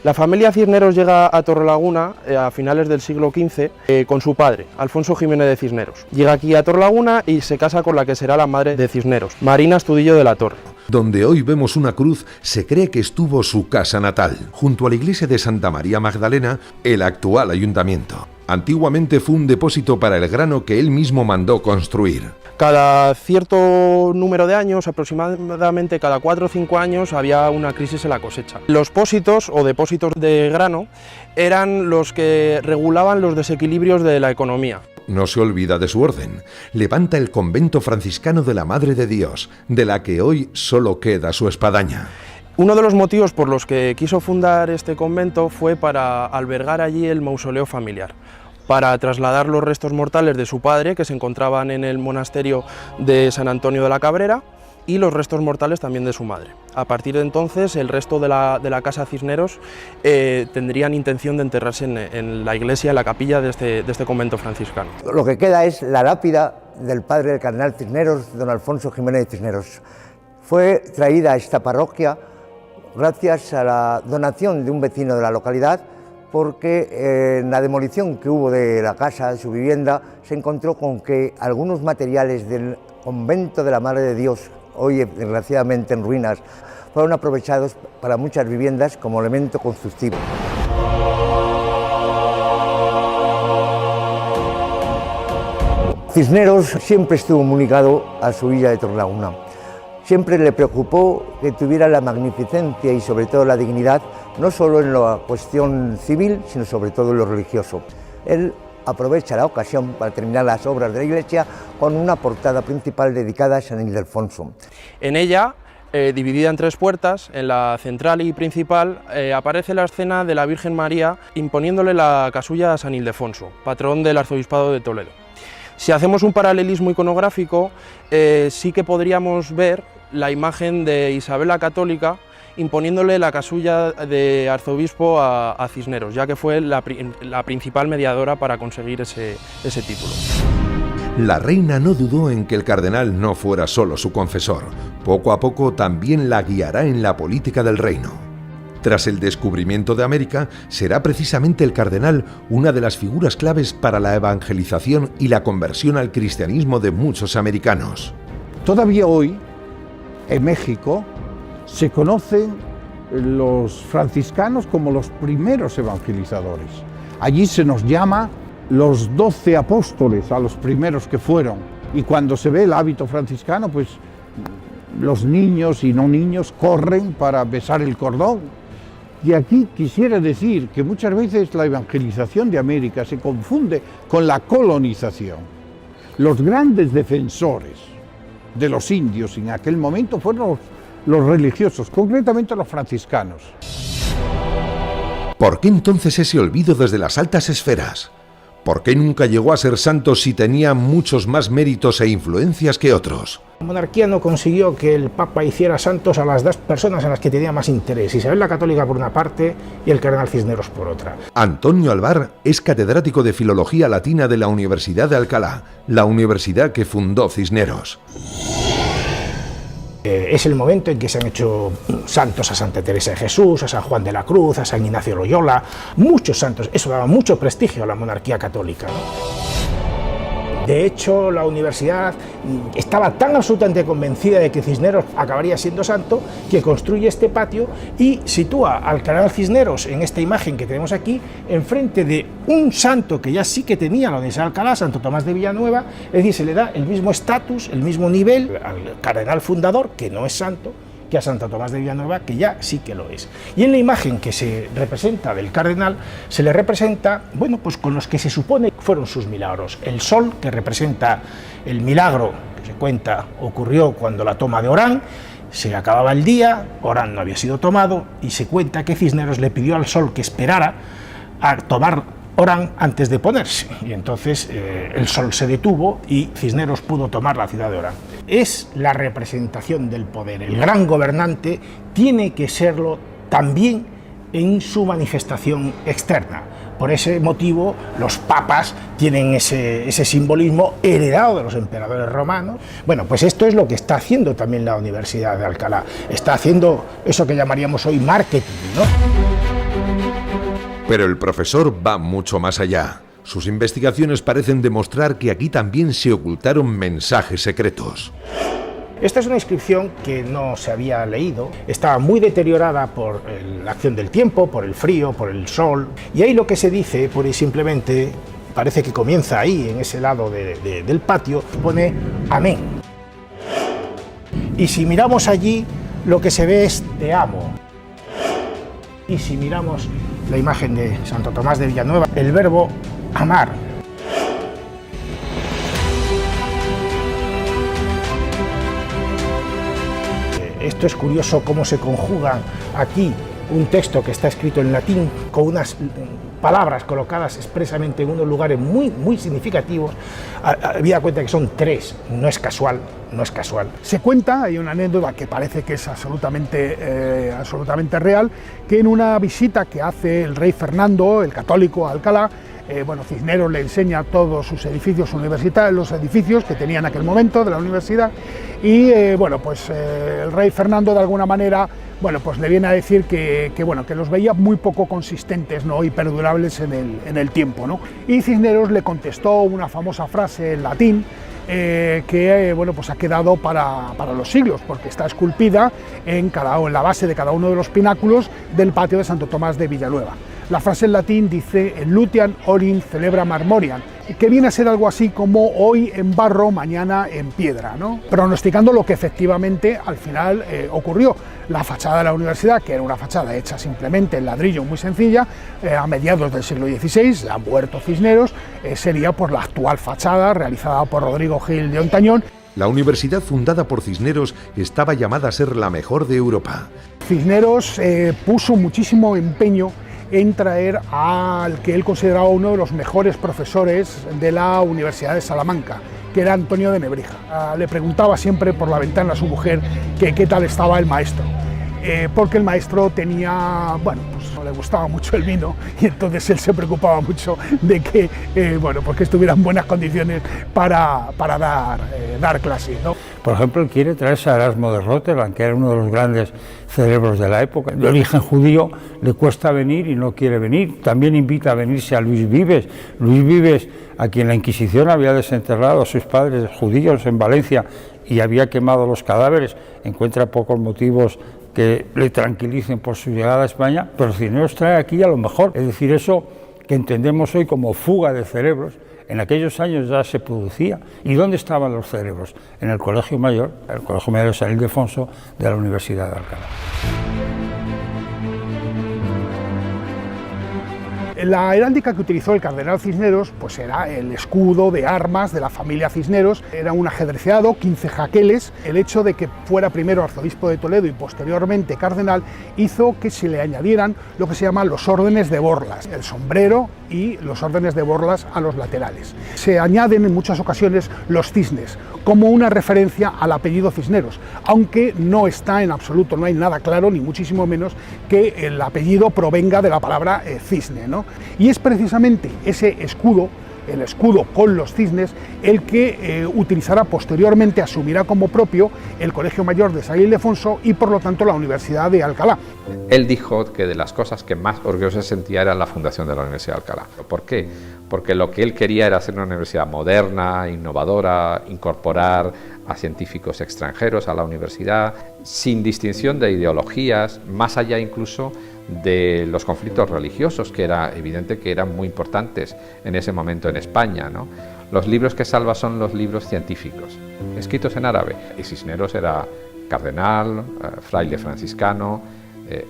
La familia Cisneros llega a Torrelaguna a finales del siglo XV con su padre, Alfonso Jiménez de Cisneros. Llega aquí a Torrelaguna y se casa con la que será la madre de Cisneros, Marina Astudillo de la Torre. Donde hoy vemos una cruz, se cree que estuvo su casa natal, junto a la iglesia de Santa María Magdalena, el actual ayuntamiento. Antiguamente fue un depósito para el grano que él mismo mandó construir. Cada cierto número de años, aproximadamente cada 4 o 5 años, había una crisis en la cosecha. Los pósitos o depósitos de grano eran los que regulaban los desequilibrios de la economía. No se olvida de su orden. Levanta el convento franciscano de la Madre de Dios, de la que hoy solo queda su espadaña. Uno de los motivos por los que quiso fundar este convento fue para albergar allí el mausoleo familiar, para trasladar los restos mortales de su padre, que se encontraban en el monasterio de San Antonio de la Cabrera, y los restos mortales también de su madre. A partir de entonces, el resto de la casa Cisneros tendrían intención de enterrarse en la iglesia, en la capilla de este convento franciscano. Lo que queda es la lápida del padre del cardenal Cisneros, don Alfonso Jiménez de Cisneros. Fue traída a esta parroquia gracias a la donación de un vecino de la localidad, porque en la demolición que hubo de la casa, de su vivienda, se encontró con que algunos materiales del convento de la Madre de Dios, hoy desgraciadamente en ruinas, fueron aprovechados para muchas viviendas como elemento constructivo. Cisneros siempre estuvo muy ligado a su villa de Torrelaguna. Siempre le preocupó que tuviera la magnificencia y sobre todo la dignidad, no solo en la cuestión civil, sino sobre todo en lo religioso. Él aprovecha la ocasión para terminar las obras de la iglesia con una portada principal dedicada a San Ildefonso. En ella, dividida en 3 puertas, en la central y principal, aparece la escena de la Virgen María imponiéndole la casulla a San Ildefonso, patrón del arzobispado de Toledo. Si hacemos un paralelismo iconográfico, sí que podríamos ver la imagen de Isabel la Católica imponiéndole la casulla de arzobispo a Cisneros, ya que fue la principal mediadora para conseguir ese título. La reina no dudó en que el cardenal no fuera solo su confesor. Poco a poco también la guiará en la política del reino. Tras el descubrimiento de América, será precisamente el cardenal una de las figuras claves para la evangelización y la conversión al cristianismo de muchos americanos. Todavía hoy, en México, se conocen los franciscanos como los primeros evangelizadores. Allí se nos llama los 12 apóstoles, a los primeros que fueron. Y cuando se ve el hábito franciscano, pues los niños y no niños corren para besar el cordón. Y aquí quisiera decir que muchas veces la evangelización de América se confunde con la colonización. Los grandes defensores de los indios en aquel momento fueron los religiosos, concretamente los franciscanos. ¿Por qué entonces ese olvido desde las altas esferas? ¿Por qué nunca llegó a ser santo si tenía muchos más méritos e influencias que otros? La monarquía no consiguió que el Papa hiciera santos a las 2 personas en las que tenía más interés, Isabel la Católica por una parte y el cardenal Cisneros por otra. Antonio Alvar es catedrático de Filología Latina de la Universidad de Alcalá, la universidad que fundó Cisneros. Es el momento en que se han hecho santos a Santa Teresa de Jesús, a San Juan de la Cruz, a San Ignacio Loyola, muchos santos. Eso daba mucho prestigio a la monarquía católica, ¿no? De hecho, la universidad estaba tan absolutamente convencida de que Cisneros acabaría siendo santo que construye este patio y sitúa al cardenal Cisneros en esta imagen que tenemos aquí, enfrente de un santo que ya sí que tenía la Universidad de Alcalá, Santo Tomás de Villanueva. Es decir, se le da el mismo estatus, el mismo nivel al cardenal fundador, que no es santo, que a Santo Tomás de Villanueva, que ya sí que lo es. Y en la imagen que se representa del cardenal, se le representa, bueno, pues con los que se supone fueron sus milagros. El sol, que representa el milagro que se cuenta ocurrió cuando la toma de Orán, se acababa el día, Orán no había sido tomado, y se cuenta que Cisneros le pidió al sol que esperara a tomar Orán antes de ponerse, y entonces el sol se detuvo y Cisneros pudo tomar la ciudad de Orán. Es la representación del poder. El gran gobernante tiene que serlo también en su manifestación externa. Por ese motivo, los papas tienen ese simbolismo heredado de los emperadores romanos. Bueno, pues esto es lo que está haciendo también la Universidad de Alcalá. Está haciendo eso que llamaríamos hoy marketing, ¿no? Pero el profesor va mucho más allá. Sus investigaciones parecen demostrar que aquí también se ocultaron mensajes secretos. Esta es una inscripción que no se había leído, estaba muy deteriorada por la acción del tiempo, por el frío, por el sol, y ahí lo que se dice, pura y simplemente, parece que comienza ahí, en ese lado del patio, pone amén. Y si miramos allí, lo que se ve es te amo. Y si miramos la imagen de Santo Tomás de Villanueva, el verbo amar. Esto es curioso cómo se conjuga aquí un texto que está escrito en latín con unas palabras colocadas expresamente en unos lugares muy significativos. Habida cuenta que son 3, no es casual. Se cuenta, hay una anécdota que parece que es absolutamente real, que en una visita que hace el rey Fernando, el católico, a Alcalá, Cisneros le enseña todos sus edificios universitarios, los edificios que tenía en aquel momento de la universidad, y el rey Fernando de alguna manera le viene a decir que los veía muy poco consistentes, ¿no?, y perdurables en el tiempo, ¿no? Y Cisneros le contestó una famosa frase en latín que ha quedado para los siglos, porque está esculpida en la base de cada uno de los pináculos del patio de Santo Tomás de Villanueva. La frase en latín dice "Lutian olim celebra marmoriam", que viene a ser algo así como hoy en barro, mañana en piedra, ¿no?, pronosticando lo que efectivamente al final ocurrió. La fachada de la universidad, que era una fachada hecha simplemente en ladrillo muy sencilla, a mediados del siglo XVI, ya muerto Cisneros, sería la actual fachada realizada por Rodrigo Gil de Ontañón. La universidad fundada por Cisneros estaba llamada a ser la mejor de Europa. Cisneros puso muchísimo empeño en traer al que él consideraba uno de los mejores profesores de la Universidad de Salamanca, que era Antonio de Nebrija. Le preguntaba siempre por la ventana a su mujer que qué tal estaba el maestro, porque el maestro tenía, no le gustaba mucho el vino, y entonces él se preocupaba mucho de que, porque estuviera en buenas condiciones para dar clase, ¿no? Por ejemplo, él quiere traerse a Erasmo de Rotterdam, que era uno de los grandes cerebros de la época. De origen judío, le cuesta venir y no quiere venir. También invita a venirse a Luis Vives. Luis Vives, a quien la Inquisición había desenterrado a sus padres judíos en Valencia y había quemado los cadáveres, encuentra pocos motivos que le tranquilicen por su llegada a España, pero Cisneros trae aquí a lo mejor, es decir, eso que entendemos hoy como fuga de cerebros. En aquellos años ya se producía. ¿Y dónde estaban los cerebros? En el Colegio Mayor de San Ildefonso de la Universidad de Alcalá. La heráldica que utilizó el cardenal Cisneros era el escudo de armas de la familia Cisneros, era un ajedrezado, 15 jaqueles. El hecho de que fuera primero arzobispo de Toledo y posteriormente cardenal hizo que se le añadieran lo que se llaman los órdenes de borlas, el sombrero y los órdenes de borlas a los laterales. Se añaden en muchas ocasiones los cisnes, como una referencia al apellido Cisneros, aunque no está en absoluto, no hay nada claro, ni muchísimo menos, que el apellido provenga de la palabra cisne, ¿no? Y es precisamente ese escudo, el escudo con los cisnes, el que utilizará posteriormente, asumirá como propio el Colegio Mayor de San Ildefonso y por lo tanto la Universidad de Alcalá. Él dijo que de las cosas que más orgulloso se sentía era la fundación de la Universidad de Alcalá. ¿Por qué? Porque lo que él quería era hacer una universidad moderna, innovadora, incorporar a científicos extranjeros a la universidad, sin distinción de ideologías, más allá incluso de los conflictos religiosos, que era evidente que eran muy importantes en ese momento en España, ¿no? Los libros que salva son los libros científicos, escritos en árabe, y Cisneros era cardenal, fraile franciscano,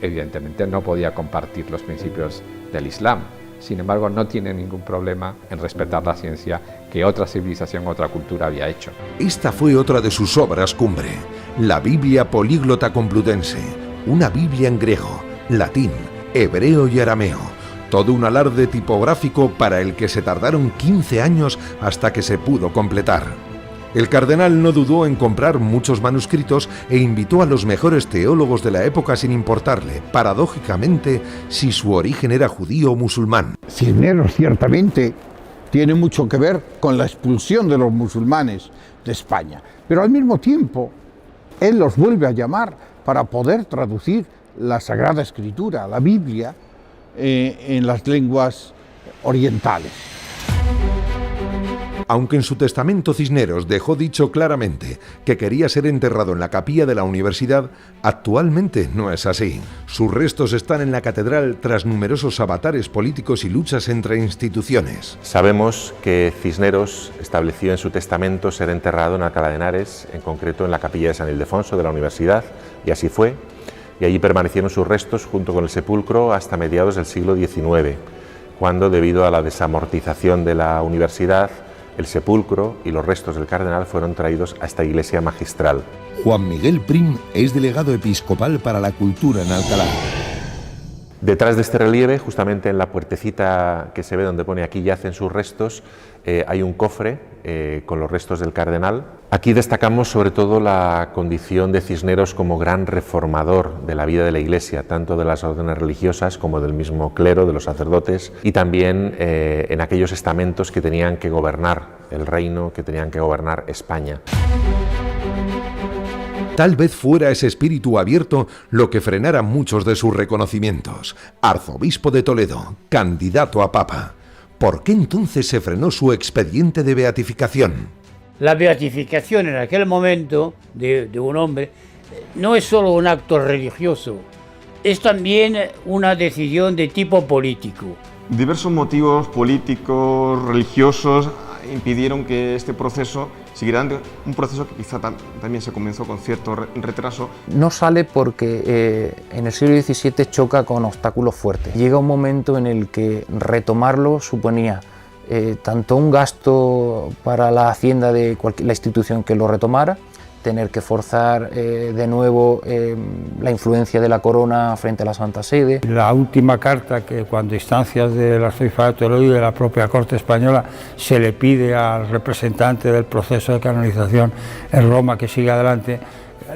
evidentemente no podía compartir los principios del Islam. Sin embargo, no tiene ningún problema en respetar la ciencia que otra civilización, otra cultura había hecho. Esta fue otra de sus obras cumbre, la Biblia Políglota Complutense, una Biblia en griego, latín, hebreo y arameo. Todo un alarde tipográfico para el que se tardaron 15 años hasta que se pudo completar. El cardenal no dudó en comprar muchos manuscritos e invitó a los mejores teólogos de la época sin importarle, paradójicamente, si su origen era judío o musulmán. Cisneros ciertamente tiene mucho que ver con la expulsión de los musulmanes de España, pero al mismo tiempo él los vuelve a llamar para poder traducir la Sagrada Escritura, la Biblia, en las lenguas orientales. Aunque en su testamento Cisneros dejó dicho claramente que quería ser enterrado en la capilla de la universidad, actualmente no es así. Sus restos están en la catedral tras numerosos avatares políticos y luchas entre instituciones. Sabemos que Cisneros estableció en su testamento ser enterrado en Alcalá de Henares, en concreto en la capilla de San Ildefonso de la universidad, y así fue, y allí permanecieron sus restos junto con el sepulcro hasta mediados del siglo XIX, cuando, debido a la desamortización de la universidad, el sepulcro y los restos del cardenal fueron traídos a esta iglesia magistral. Juan Miguel Prim es delegado episcopal para la cultura en Alcalá. Detrás de este relieve, justamente en la puertecita que se ve donde pone "aquí yacen sus restos", hay un cofre con los restos del cardenal. Aquí destacamos sobre todo la condición de Cisneros como gran reformador de la vida de la Iglesia, tanto de las órdenes religiosas como del mismo clero, de los sacerdotes, y también en aquellos estamentos que tenían que gobernar el reino, que tenían que gobernar España. Tal vez fuera ese espíritu abierto lo que frenara muchos de sus reconocimientos. Arzobispo de Toledo, candidato a papa. ¿Por qué entonces se frenó su expediente de beatificación? La beatificación en aquel momento de un hombre no es solo un acto religioso, es también una decisión de tipo político. Diversos motivos políticos, religiosos, impidieron que este proceso siguiera un proceso que quizá también se comenzó con cierto retraso. No sale porque en el siglo XVII choca con obstáculos fuertes. Llega un momento en el que retomarlo suponía tanto un gasto para la hacienda de la institución que lo retomara, tener que forzar de nuevo la influencia de la corona frente a la Santa Sede. La última carta que, cuando instancias del Arzobispado de Toledo y de la propia Corte Española, se le pide al representante del proceso de canonización en Roma que siga adelante,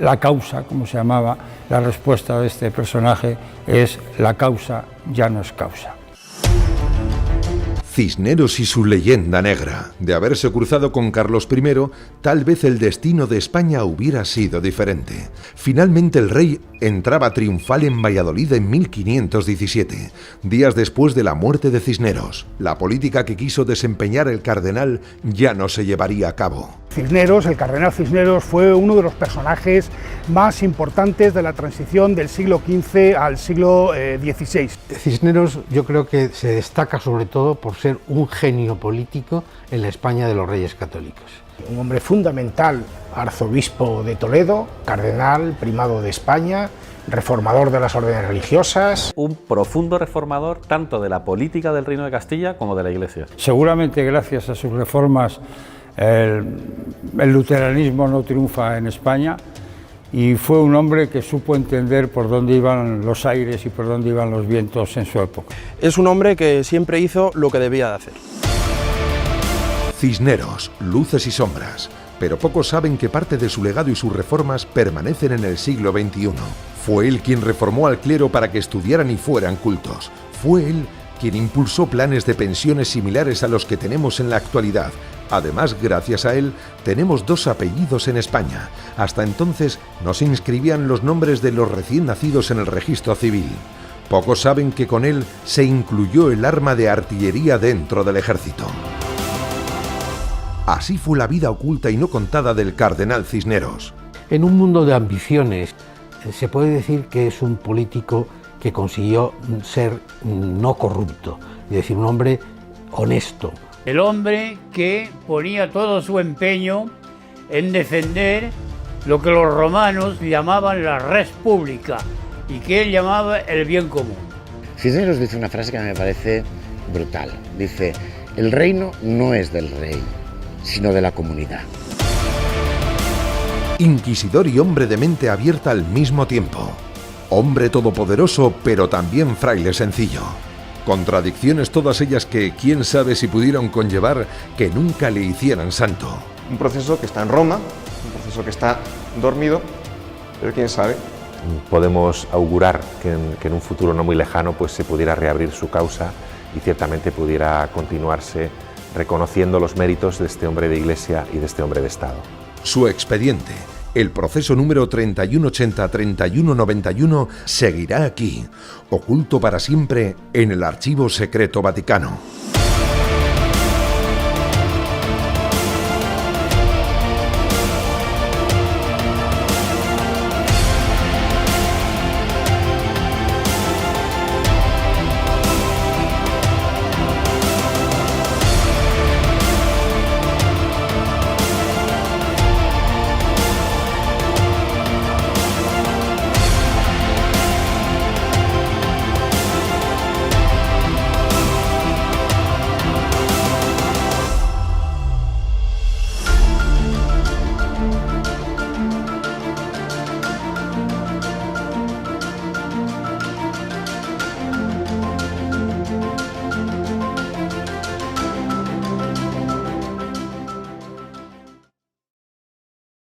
la causa, como se llamaba, la respuesta de este personaje es: la causa ya no es causa. Cisneros y su leyenda negra. De haberse cruzado con Carlos I, tal vez el destino de España hubiera sido diferente. Finalmente el rey entraba triunfal en Valladolid en 1517, días después de la muerte de Cisneros. La política que quiso desempeñar el cardenal ya no se llevaría a cabo. Cisneros, el cardenal Cisneros, fue uno de los personajes más importantes de la transición del siglo XV al siglo XVI. Cisneros yo creo que se destaca sobre todo por ser un genio político en la España de los Reyes Católicos. Un hombre fundamental, arzobispo de Toledo, cardenal, primado de España, reformador de las órdenes religiosas. Un profundo reformador tanto de la política del Reino de Castilla como de la Iglesia. Seguramente gracias a sus reformas el luteranismo no triunfa en España, y fue un hombre que supo entender por dónde iban los aires y por dónde iban los vientos en su época. Es un hombre que siempre hizo lo que debía de hacer. Cisneros, luces y sombras, pero pocos saben que parte de su legado y sus reformas permanecen en el siglo XXI. Fue él quien reformó al clero para que estudiaran y fueran cultos. Fue él quien impulsó planes de pensiones similares a los que tenemos en la actualidad. Además, gracias a él, tenemos 2 apellidos en España. Hasta entonces no se inscribían los nombres de los recién nacidos en el registro civil. Pocos saben que con él se incluyó el arma de artillería dentro del ejército. Así fue la vida oculta y no contada del cardenal Cisneros. En un mundo de ambiciones, se puede decir que es un político que consiguió ser no corrupto, es decir, un hombre honesto. El hombre que ponía todo su empeño en defender lo que los romanos llamaban la res pública y que él llamaba el bien común. Cisneros dice una frase que me parece brutal. Dice, el reino no es del rey, sino de la comunidad. Inquisidor y hombre de mente abierta al mismo tiempo. Hombre todopoderoso, pero también fraile sencillo. Contradicciones todas ellas que quién sabe si pudieron conllevar que nunca le hicieran santo. Un proceso que está en Roma, un proceso que está dormido, pero quién sabe. Podemos augurar que en un futuro no muy lejano pues se pudiera reabrir su causa y ciertamente pudiera continuarse reconociendo los méritos de este hombre de Iglesia y de este hombre de Estado. Su expediente, el proceso número 3180-3191, seguirá aquí, oculto para siempre en el Archivo Secreto Vaticano.